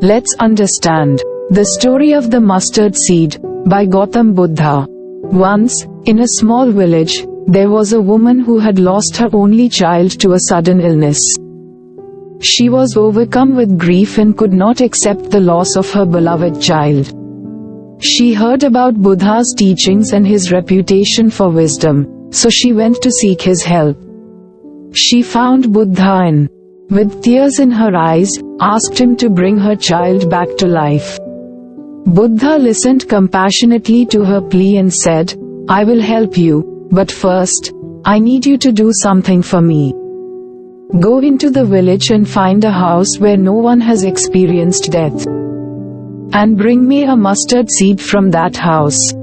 Let's understand the story of the mustard seed by Gautam Buddha. Once, in a small village, there was a woman who had lost her only child to a sudden illness. She was overcome with grief and could not accept the loss of her beloved child. She heard about Buddha's teachings and his reputation for wisdom, so she went to seek his help. She found Buddha and, with tears in her eyes, asked him to bring her child back to life. Buddha listened compassionately to her plea and said, "I will help you, but first, I need you to do something for me. Go into the village and find a house where no one has experienced death. And bring me a mustard seed from that house."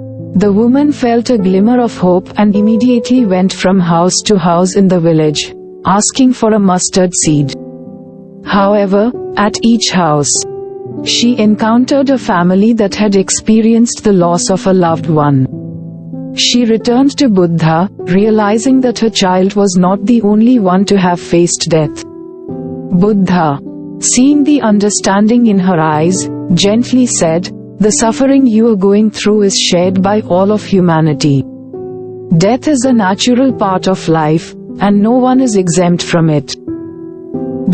The woman felt a glimmer of hope and immediately went from house to house in the village, asking for a mustard seed. However, at each house, she encountered a family that had experienced the loss of a loved one. She returned to Buddha, realizing that her child was not the only one to have faced death. Buddha, seeing the understanding in her eyes, gently said, "The suffering you are going through is shared by all of humanity. Death is a natural part of life, and no one is exempt from it."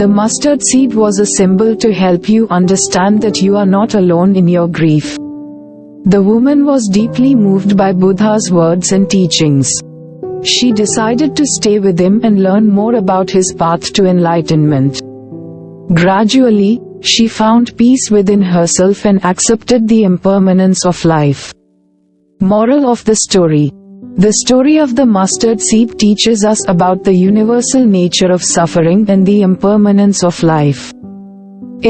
The mustard seed was a symbol to help you understand that you are not alone in your grief. The woman was deeply moved by Buddha's words and teachings. She decided to stay with him and learn more about his path to enlightenment. Gradually, she found peace within herself and accepted the impermanence of life. Moral of the story: the story of the mustard seed teaches us about the universal nature of suffering and the impermanence of life.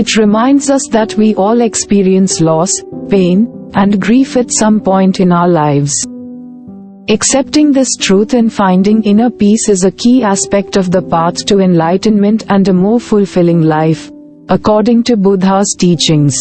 It reminds us that we all experience loss, pain, and grief at some point in our lives. Accepting this truth and finding inner peace is a key aspect of the path to enlightenment and a more fulfilling life, according to Buddha's teachings.